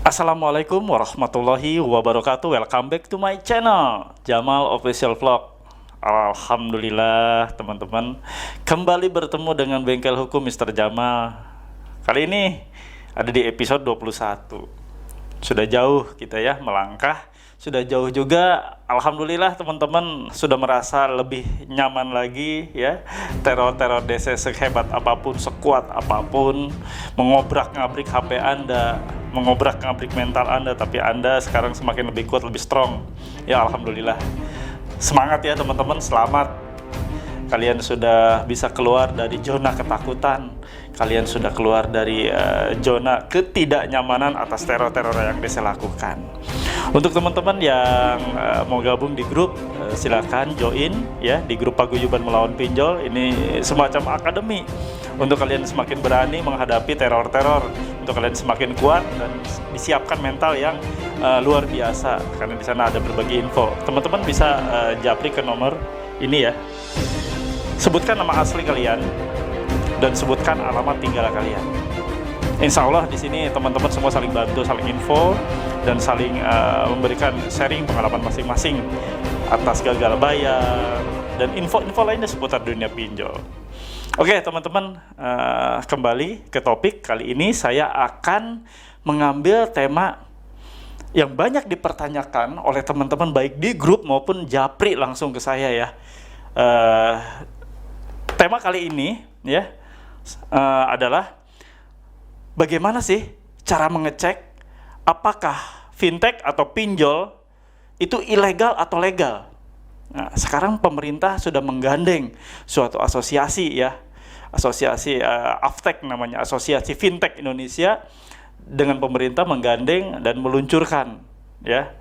Assalamualaikum warahmatullahi wabarakatuh. Welcome back to my channel Jamal Official Vlog. Alhamdulillah teman-teman, kembali bertemu dengan Bengkel Hukum Mr. Jamal. Kali ini ada di episode 21. Sudah jauh kita ya melangkah, sudah jauh juga. Alhamdulillah teman-teman sudah merasa lebih nyaman lagi ya. Teror-teror DC sehebat apapun, sekuat apapun, mengobrak-ngabrik HP Anda, mengobrak-ngabrik mental Anda, tapi Anda sekarang semakin lebih kuat, lebih strong. Ya alhamdulillah. Semangat ya teman-teman, selamat. Kalian sudah bisa keluar dari zona ketakutan. Kalian sudah keluar dari zona ketidaknyamanan atas teror-teror yang saya lakukan. Untuk teman-teman yang mau gabung di grup, silakan join ya di grup Paguyuban Melawan Pinjol. Ini semacam akademi untuk kalian semakin berani menghadapi teror-teror, untuk kalian semakin kuat dan disiapkan mental yang luar biasa. Karena di sana ada berbagai info. Teman-teman bisa japri ke nomor ini ya. Sebutkan nama asli kalian dan sebutkan alamat tinggal kalian. Insya Allah di sini teman-teman semua saling bantu, saling info dan saling memberikan sharing pengalaman masing-masing atas gagal bayar dan info-info lainnya seputar dunia pinjol. Oke teman-teman, kembali ke topik. Kali ini saya akan mengambil tema yang banyak dipertanyakan oleh teman-teman baik di grup maupun japri langsung ke saya ya. Tema kali ini ya adalah bagaimana sih cara mengecek apakah fintech atau pinjol itu ilegal atau legal. Nah, sekarang pemerintah sudah menggandeng suatu asosiasi ya, asosiasi AFTEC namanya, Asosiasi Fintech Indonesia, dengan pemerintah menggandeng dan meluncurkan ya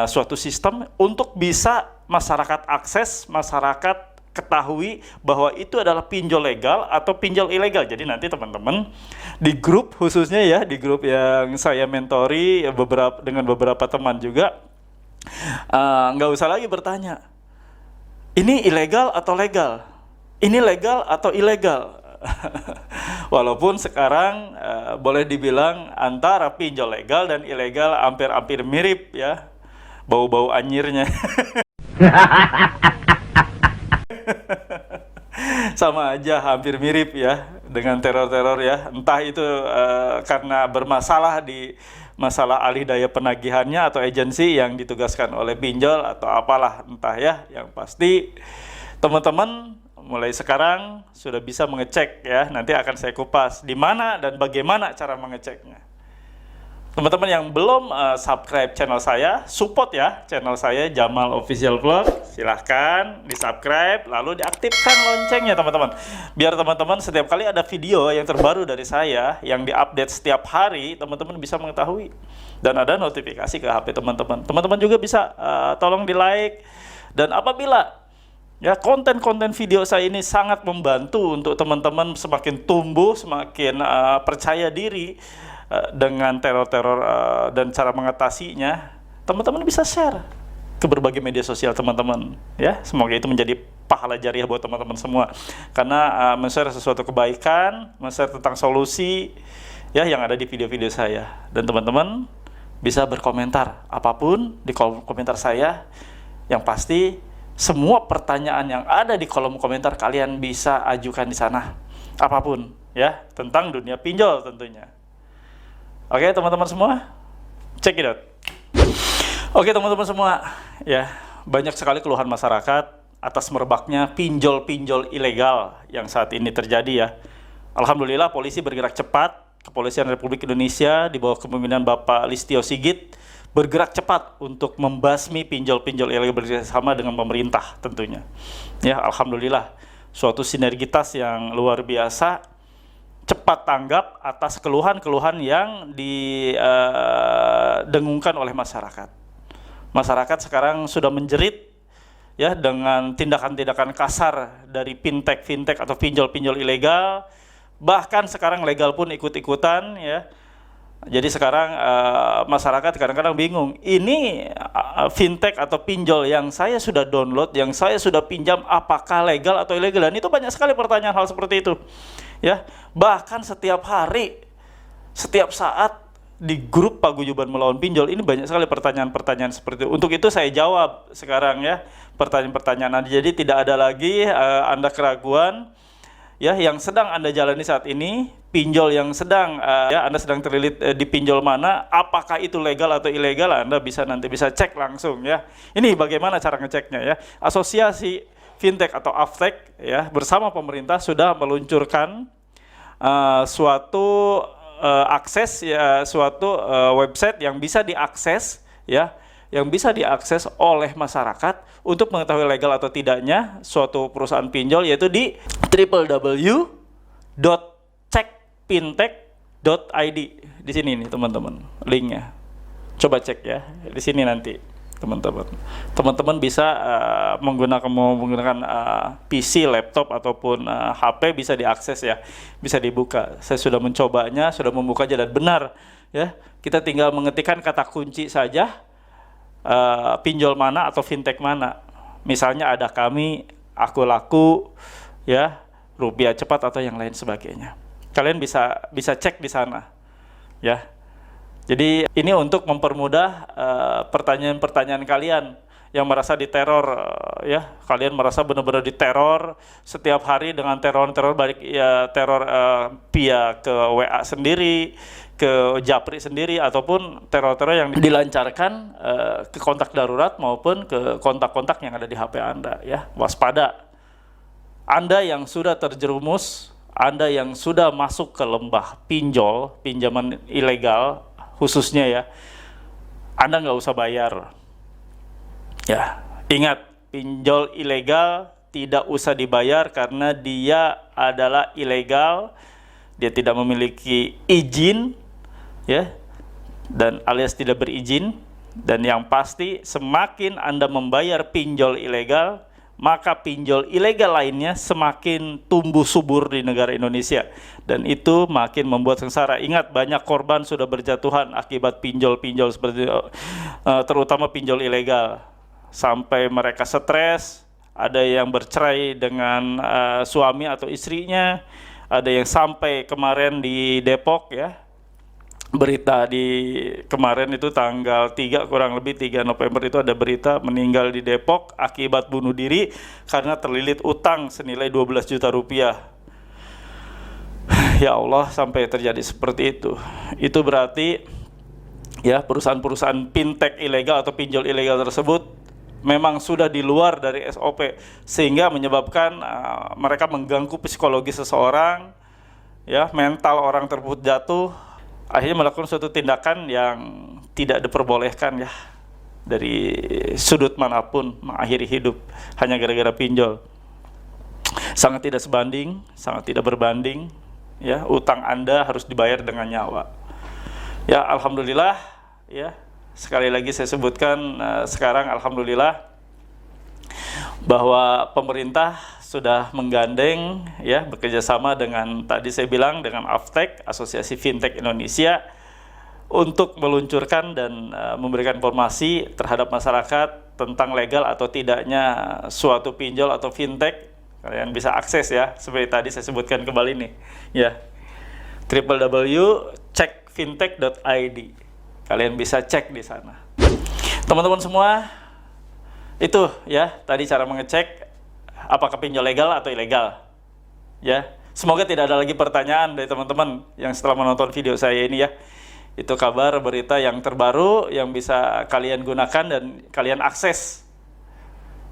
suatu sistem untuk bisa masyarakat akses, masyarakat ketahui bahwa itu adalah pinjol legal atau pinjol ilegal. Jadi nanti teman-teman di grup, khususnya ya di grup yang saya mentori dengan beberapa teman juga, nggak usah lagi bertanya ini ilegal atau legal, ini legal atau ilegal. Walaupun sekarang boleh dibilang antara pinjol legal dan ilegal hampir-hampir mirip ya, bau-bau anyirnya. Sama aja, hampir mirip ya dengan teror-teror ya. Entah itu karena bermasalah di masalah alih daya penagihannya atau agensi yang ditugaskan oleh pinjol atau apalah entah ya. Yang pasti teman-teman mulai sekarang sudah bisa mengecek ya. Nanti akan saya kupas di mana dan bagaimana cara mengeceknya. Teman-teman yang belum subscribe channel saya, support ya channel saya Jamal Official Vlog. Silahkan di subscribe, lalu diaktifkan loncengnya teman-teman. Biar teman-teman setiap kali ada video yang terbaru dari saya, yang diupdate setiap hari, teman-teman bisa mengetahui. Dan ada notifikasi ke HP teman-teman. Teman-teman juga bisa tolong di like. Dan apabila ya konten-konten video saya ini sangat membantu untuk teman-teman semakin tumbuh, semakin percaya diri dengan teror-teror dan cara mengatasinya, teman-teman bisa share ke berbagai media sosial teman-teman ya. Semoga itu menjadi pahala jariah buat teman-teman semua, karena men-share sesuatu kebaikan, men-share tentang solusi ya yang ada di video-video saya. Dan teman-teman bisa berkomentar apapun di kolom komentar saya. Yang pasti semua pertanyaan yang ada di kolom komentar kalian bisa ajukan di sana, apapun ya, tentang dunia pinjol tentunya. Oke teman-teman semua, check it out. Oke teman-teman semua, ya banyak sekali keluhan masyarakat atas merebaknya pinjol-pinjol ilegal yang saat ini terjadi ya. Alhamdulillah polisi bergerak cepat, Kepolisian Republik Indonesia di bawah kepemimpinan Bapak Listio Sigit bergerak cepat untuk membasmi pinjol-pinjol ilegal bersama dengan pemerintah tentunya. Ya alhamdulillah, suatu sinergitas yang luar biasa, cepat tanggap atas keluhan-keluhan yang didengungkan oleh masyarakat. Masyarakat sekarang sudah menjerit ya dengan tindakan-tindakan kasar dari fintech atau pinjol-pinjol ilegal. Bahkan sekarang legal pun ikut-ikutan ya. Jadi sekarang masyarakat kadang-kadang bingung. Ini fintech atau pinjol yang saya sudah download, yang saya sudah pinjam, apakah legal atau ilegal? Dan itu banyak sekali pertanyaan hal seperti itu. Ya, bahkan setiap hari, setiap saat di grup Paguyuban Melawan Pinjol ini banyak sekali pertanyaan-pertanyaan seperti itu. Untuk itu saya jawab sekarang ya pertanyaan-pertanyaan Anda. Jadi tidak ada lagi Anda keraguan ya yang sedang Anda jalani saat ini, pinjol yang sedang Anda sedang terlilit di pinjol mana, apakah itu legal atau ilegal, Anda nanti bisa cek langsung ya. Ini bagaimana cara ngeceknya ya. Asosiasi Fintech atau Aftech ya bersama pemerintah sudah meluncurkan suatu akses ya, suatu website yang bisa diakses ya, yang bisa diakses oleh masyarakat untuk mengetahui legal atau tidaknya suatu perusahaan pinjol, yaitu di www.cekfintech.id. Di sini nih teman-teman linknya, coba cek ya di sini nanti teman-teman bisa menggunakan PC, laptop ataupun HP bisa diakses ya, bisa dibuka. Saya sudah mencobanya, sudah membukanya dan benar ya. Kita tinggal mengetikkan kata kunci saja, pinjol mana atau fintech mana. Misalnya ada Kami, Aku Laku ya, Rupiah Cepat atau yang lain sebagainya. Kalian bisa cek di sana ya. Jadi ini untuk mempermudah pertanyaan-pertanyaan kalian yang merasa diteror ya. Kalian merasa benar-benar diteror setiap hari dengan teror balik ya, teror via ke WA sendiri, ke Japri sendiri, ataupun teror-teror yang dilancarkan ke kontak darurat maupun ke kontak-kontak yang ada di HP Anda ya. Waspada. Anda yang sudah terjerumus, Anda yang sudah masuk ke lembah pinjol, pinjaman ilegal khususnya ya, Anda nggak usah bayar ya. Ingat, pinjol ilegal tidak usah dibayar karena dia adalah ilegal, dia tidak memiliki izin ya, dan alias tidak berizin. Dan yang pasti semakin Anda membayar pinjol ilegal, maka pinjol ilegal lainnya semakin tumbuh subur di negara Indonesia, dan itu makin membuat sengsara. Ingat, banyak korban sudah berjatuhan akibat pinjol-pinjol seperti itu, terutama pinjol ilegal, sampai mereka stres, ada yang bercerai dengan suami atau istrinya, ada yang sampai kemarin di Depok ya, berita di kemarin itu tanggal 3 kurang lebih 3 November itu ada berita meninggal di Depok akibat bunuh diri karena terlilit utang senilai 12 juta rupiah. Ya Allah, sampai terjadi seperti itu. Itu berarti ya perusahaan-perusahaan fintech ilegal atau pinjol ilegal tersebut memang sudah di luar dari SOP, sehingga menyebabkan mereka mengganggu psikologi seseorang ya, mental orang tersebut jatuh, akhirnya melakukan suatu tindakan yang tidak diperbolehkan ya, dari sudut manapun, mengakhiri hidup hanya gara-gara pinjol. Sangat tidak sebanding, sangat tidak berbanding ya, utang Anda harus dibayar dengan nyawa ya. Alhamdulillah ya, sekali lagi saya sebutkan sekarang alhamdulillah bahwa pemerintah sudah menggandeng ya, bekerja sama dengan tadi saya bilang dengan Aftech, Asosiasi Fintech Indonesia, untuk meluncurkan dan memberikan informasi terhadap masyarakat tentang legal atau tidaknya suatu pinjol atau fintech. Kalian bisa akses ya, seperti tadi saya sebutkan kembali nih ya, www.cekfintech.id. Kalian bisa cek di sana. Teman-teman semua, itu ya tadi cara mengecek apakah pinjol legal atau ilegal ya. Semoga tidak ada lagi pertanyaan dari teman-teman yang setelah menonton video saya ini ya. Itu kabar berita yang terbaru yang bisa kalian gunakan dan kalian akses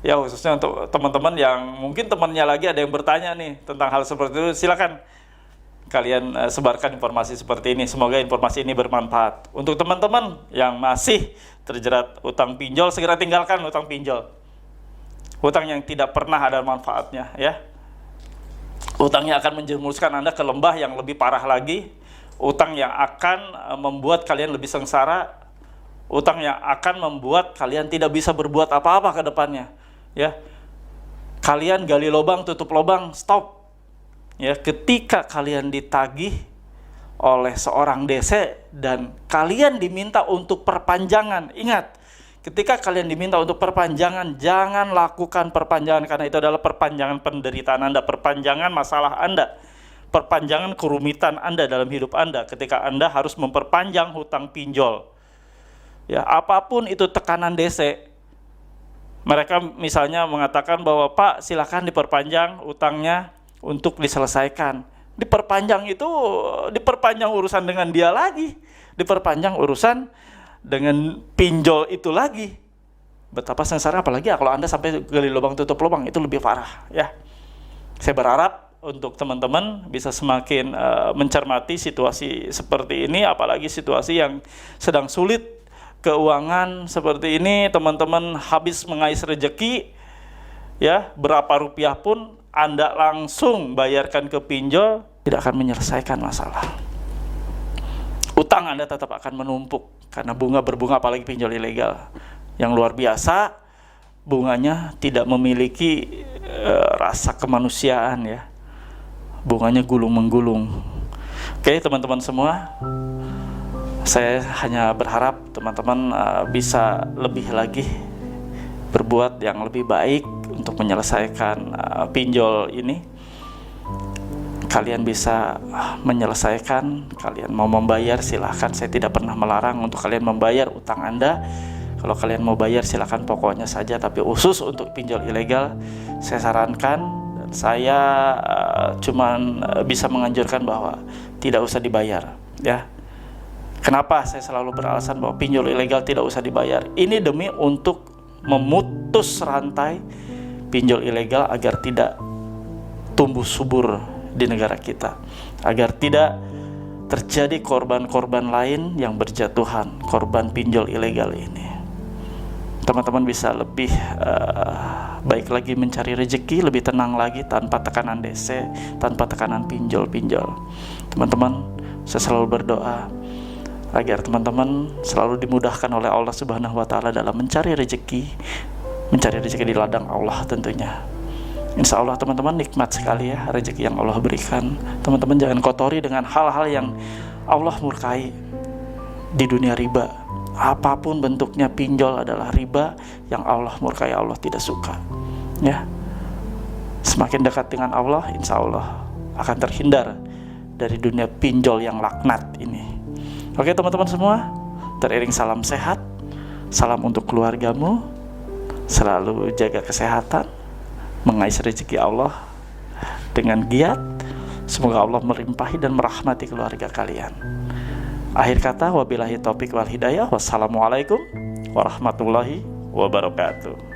ya, khususnya untuk teman-teman yang mungkin temannya lagi ada yang bertanya nih tentang hal seperti itu. Silakan kalian sebarkan informasi seperti ini. Semoga informasi ini bermanfaat untuk teman-teman yang masih terjerat utang pinjol. Segera tinggalkan utang pinjol, utang yang tidak pernah ada manfaatnya ya. Utangnya akan menjerumuskan Anda ke lembah yang lebih parah lagi, utang yang akan membuat kalian lebih sengsara, utang yang akan membuat kalian tidak bisa berbuat apa-apa ke depannya ya. Kalian gali lubang, tutup lubang, stop ya. Ketika kalian ditagih oleh seorang DC dan kalian diminta untuk perpanjangan, ingat, ketika kalian diminta untuk perpanjangan, jangan lakukan perpanjangan, karena itu adalah perpanjangan penderitaan Anda, perpanjangan masalah Anda, perpanjangan kerumitan Anda dalam hidup Anda ketika Anda harus memperpanjang hutang pinjol. Ya, apapun itu tekanan DC. Mereka misalnya mengatakan bahwa Pak, silakan diperpanjang utangnya untuk diselesaikan. Diperpanjang itu, diperpanjang urusan dengan dia lagi. Diperpanjang urusan dengan pinjol itu lagi. Betapa sengsara, apalagi kalau Anda sampai gali lubang tutup lubang, itu lebih parah ya. Saya berharap untuk teman-teman bisa semakin mencermati situasi seperti ini, apalagi situasi yang sedang sulit keuangan seperti ini. Teman-teman habis mengais rejeki ya, berapa rupiah pun Anda langsung bayarkan ke pinjol, tidak akan menyelesaikan masalah. Utang Anda tetap akan menumpuk karena berbunga, apalagi pinjol ilegal yang luar biasa. Bunganya tidak memiliki rasa kemanusiaan ya, bunganya gulung-menggulung. Oke teman-teman semua, saya hanya berharap teman-teman bisa lebih lagi berbuat yang lebih baik untuk menyelesaikan pinjol ini. Kalian bisa menyelesaikan, kalian mau membayar silahkan, saya tidak pernah melarang untuk kalian membayar utang Anda. Kalau kalian mau bayar silahkan, pokoknya saja. Tapi khusus untuk pinjol ilegal, saya sarankan dan saya cuman bisa menganjurkan bahwa tidak usah dibayar ya. Kenapa saya selalu beralasan bahwa pinjol ilegal tidak usah dibayar? Ini demi untuk memutus rantai pinjol ilegal agar tidak tumbuh subur di negara kita, agar tidak terjadi korban-korban lain yang berjatuhan korban pinjol ilegal ini. Teman-teman bisa lebih baik lagi mencari rezeki, lebih tenang lagi tanpa tekanan DC, tanpa tekanan pinjol-pinjol. Teman-teman, saya selalu berdoa agar teman-teman selalu dimudahkan oleh Allah Subhanahu wa Ta'ala dalam mencari rezeki di ladang Allah tentunya. Insya Allah teman-teman nikmat sekali ya rezeki yang Allah berikan. Teman-teman jangan kotori dengan hal-hal yang Allah murkai di dunia riba. Apapun bentuknya, pinjol adalah riba yang Allah murkai, Allah tidak suka ya. Semakin dekat dengan Allah, insya Allah akan terhindar dari dunia pinjol yang laknat ini. Oke teman-teman semua, teriring salam sehat, salam untuk keluargamu, selalu jaga kesehatan, mengais rezeki Allah dengan giat. Semoga Allah melimpahi dan merahmati keluarga kalian. Akhir kata, wabillahi taufiq wal hidayah. Wassalamualaikum warahmatullahi wabarakatuh.